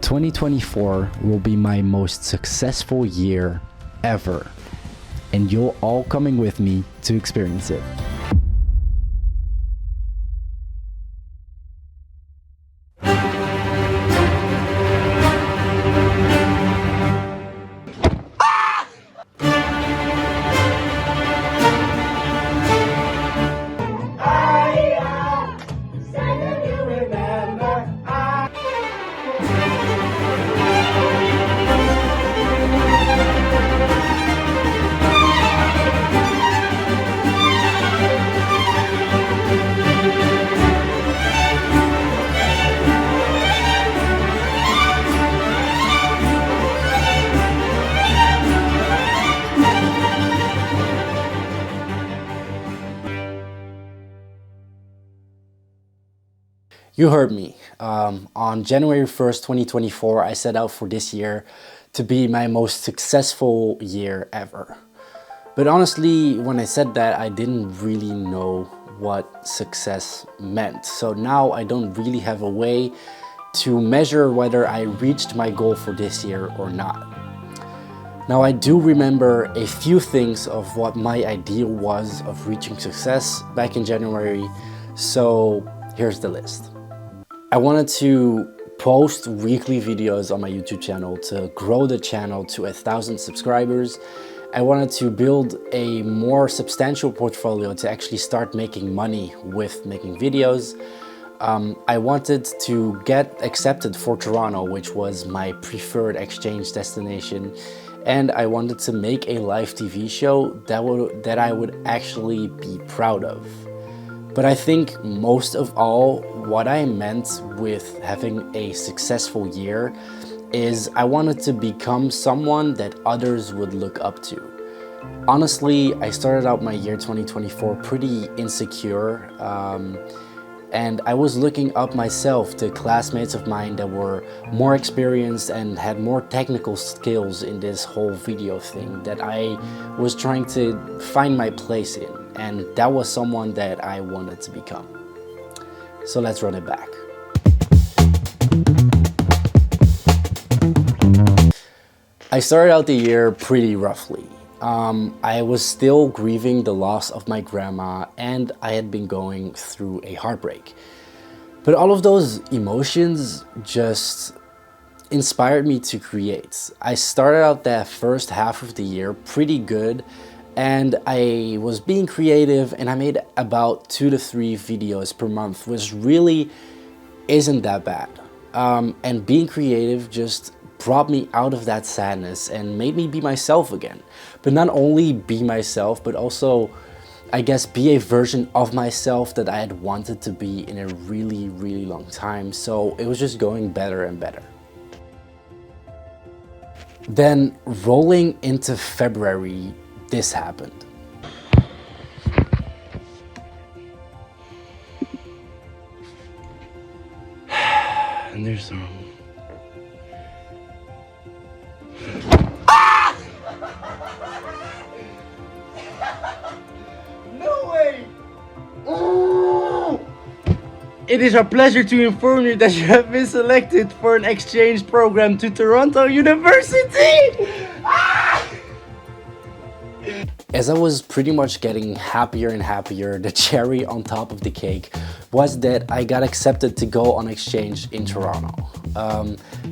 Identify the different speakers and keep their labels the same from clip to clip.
Speaker 1: 2024 will be my most successful year ever, and you're all coming with me to experience it. You heard me. On January 1st, 2024, I set out for this year to be my most successful year ever. But honestly, when I said that, I didn't really know what success meant. So now I don't really have a way to measure whether I reached my goal for this year or not. Now, I do remember a few things of what my ideal was of reaching success back in January. So here's the list. I wanted to post weekly videos on my YouTube channel to grow the channel to 1,000 subscribers. I wanted to build a more substantial portfolio to actually start making money with making videos. I wanted to get accepted for Toronto, which was my preferred exchange destination. And I wanted to make a live TV show that I would actually be proud of. But I think most of all, what I meant with having a successful year is I wanted to become someone that others would look up to. Honestly, I started out my year 2024 pretty insecure, and I was looking up myself to classmates of mine that were more experienced and had more technical skills in this whole video thing that I was trying to find my place in. And that was someone that I wanted to become. So let's run it back. I started out the year pretty roughly. I was still grieving the loss of my grandma, and I had been going through a heartbreak. But all of those emotions just inspired me to create. I started out that first half of the year pretty good, and I was being creative, and I made about 2 to 3 videos per month, which really isn't that bad. And being creative just brought me out of that sadness and made me be myself again. But not only be myself, but also, I guess, be a version of myself that I had wanted to be in a really, really long time. So it was just going better and better. Then rolling into February, this happened. And there's some.
Speaker 2: No way! Oh! It is our pleasure to inform you that you have been selected for an exchange program to Toronto University!
Speaker 1: As I was pretty much getting happier and happier, the cherry on top of the cake was that I got accepted to go on exchange in Toronto.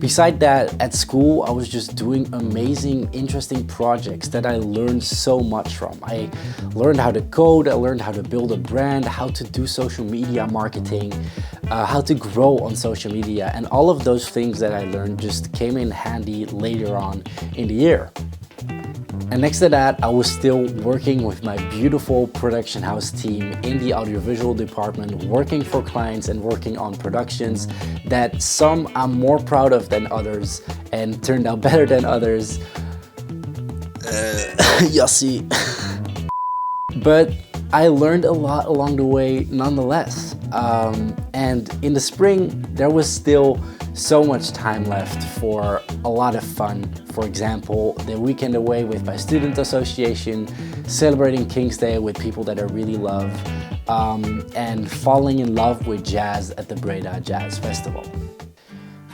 Speaker 1: Beside that, at school, I was just doing amazing, interesting projects that I learned so much from. I learned how to code, I learned how to build a brand, how to do social media marketing, how to grow on social media, and all of those things that I learned just came in handy later on in the year. And next to that, I was still working with my beautiful production house team in the audiovisual department, working for clients and working on productions that some I'm more proud of than others and turned out better than others. Yossi. But I learned a lot along the way nonetheless. And in the spring, there was still so much time left for a lot of fun. For example, the weekend away with my student association, celebrating King's Day with people that I really love, and falling in love with jazz at the Breda Jazz Festival.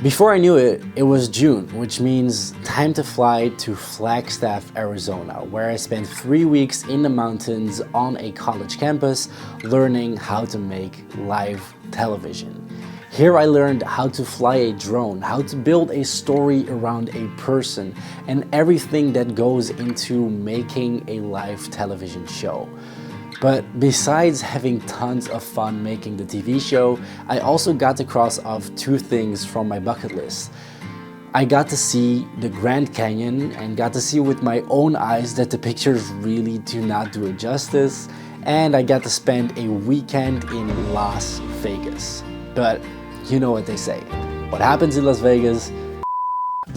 Speaker 1: Before I knew it, it was June, which means time to fly to Flagstaff, Arizona, where I spent 3 weeks in the mountains on a college campus learning how to make live television. Here I learned how to fly a drone, how to build a story around a person, and everything that goes into making a live television show. But besides having tons of fun making the TV show, I also got to cross off 2 things from my bucket list. I got to see the Grand Canyon and got to see with my own eyes that the pictures really do not do it justice, and I got to spend a weekend in Las Vegas. But you know what they say, what happens in Las Vegas.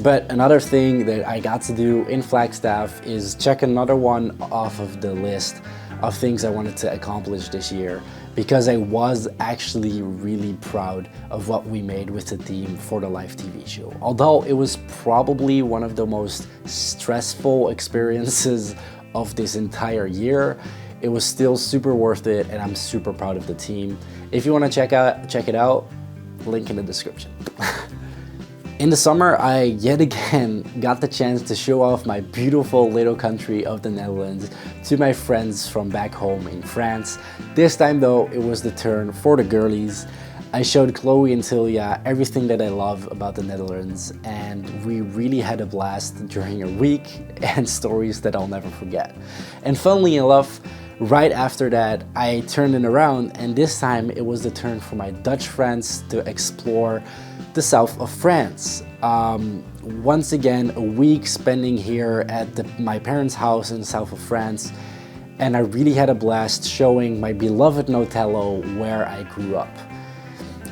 Speaker 1: But another thing that I got to do in Flagstaff is check another one off of the list of things I wanted to accomplish this year, because I was actually really proud of what we made with the team for the live TV show. Although it was probably one of the most stressful experiences of this entire year, it was still super worth it, and I'm super proud of the team. If you want to check it out, link in the description. In the summer, I yet again got the chance to show off my beautiful little country of the Netherlands to my friends from back home in France. This time though, it was the turn for the girlies. I showed Chloe and Tilia everything that I love about the Netherlands, and we really had a blast during a week and stories that I'll never forget. And funnily enough, right after that, I turned it around, and this time it was the turn for my Dutch friends to explore the south of France. Once again, a week spending here at my parents' house in the south of France, and I really had a blast showing my beloved Notello where I grew up.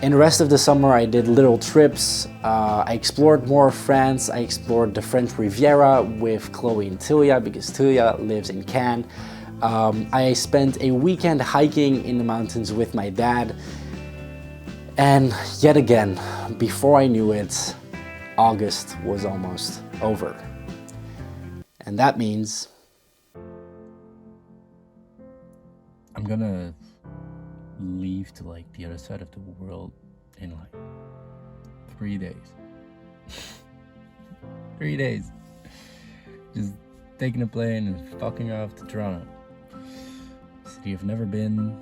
Speaker 1: In the rest of the summer, I did little trips. I explored more of France. I explored the French Riviera with Chloe and Tilia, because Tilia lives in Cannes. I spent a weekend hiking in the mountains with my dad. And yet again, before I knew it, August was almost over. And that means
Speaker 3: I'm gonna leave to like the other side of the world in like 3 days. 3 days. Just taking a plane and fucking off to Toronto. City I've never been.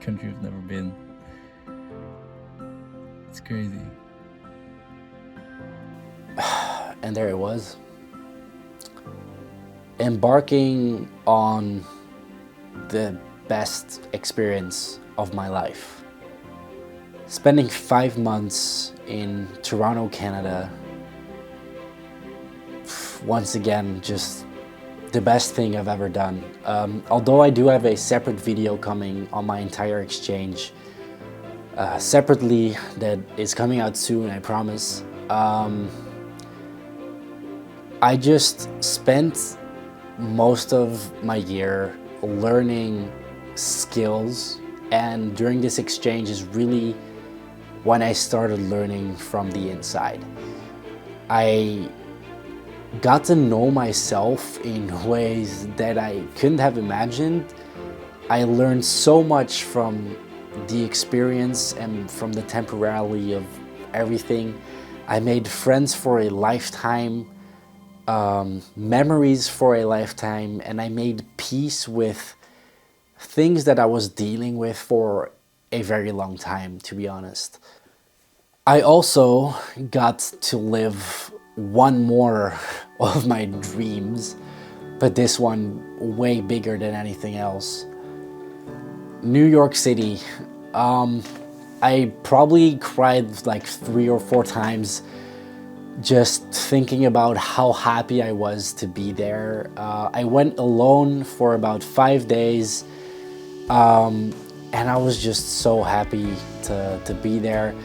Speaker 3: Country I've never been. It's crazy.
Speaker 1: And there it was. Embarking on the best experience of my life. Spending 5 months in Toronto, Canada. Once again, just the best thing I've ever done. Although I do have a separate video coming on my entire exchange, separately, that is coming out soon, I promise. I just spent most of my year learning skills, and during this exchange is really when I started learning from the inside. I got to know myself in ways that I couldn't have imagined. I learned so much from the experience and from the temporality of everything. I made friends for a lifetime, memories for a lifetime, and I made peace with things that I was dealing with for a very long time, to be honest. I also got to live one more of my dreams, but this one way bigger than anything else. New York City. I probably cried like 3 or 4 times just thinking about how happy I was to be there. I went alone for about 5 days, and I was just so happy to be there.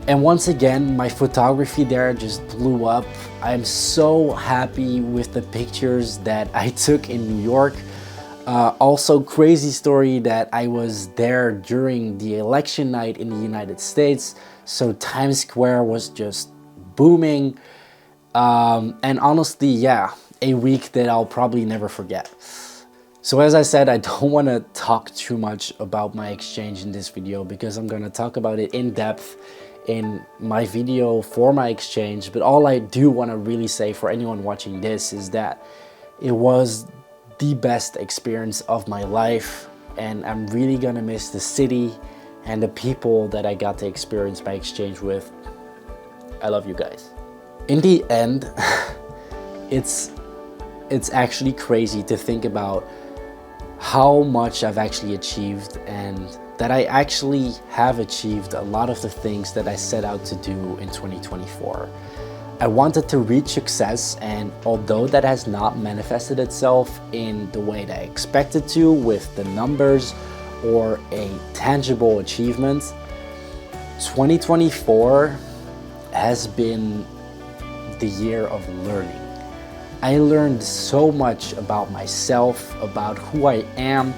Speaker 1: And once again, my photography there just blew up. I'm so happy with the pictures that I took in New York. Also, crazy story that I was there during the election night in the United States, so Times Square was just booming. And honestly, yeah, a week that I'll probably never forget. So as I said, I don't want to talk too much about my exchange in this video because I'm going to talk about it in depth in my video for my exchange, but all I do want to really say for anyone watching this is that it was the best experience of my life, and I'm really gonna miss the city and the people that I got to experience my exchange with. I love you guys. In the end, it's actually crazy to think about how much I've actually achieved, and that I actually have achieved a lot of the things that I set out to do in 2024. I wanted to reach success, and although that has not manifested itself in the way that I expected to with the numbers or a tangible achievement, 2024 has been the year of learning. I learned so much about myself, about who I am,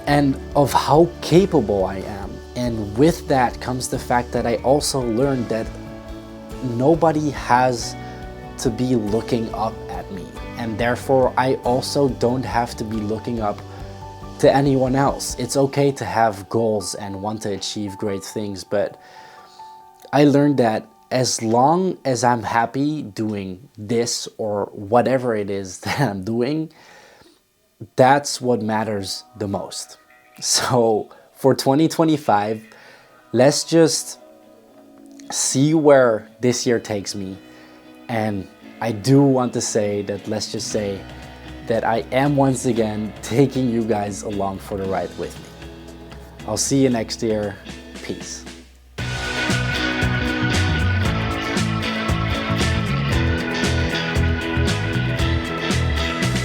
Speaker 1: and of how capable I am. And with that comes the fact that I also learned that nobody has to be looking up at me, and therefore I also don't have to be looking up to anyone else. It's okay to have goals and want to achieve great things, but I learned that as long as I'm happy doing this or whatever it is that I'm doing, that's what matters the most. So for 2025, let's just see where this year takes me. And I do want to say that, let's just say that I am once again taking you guys along for the ride with me. I'll see you next year. Peace.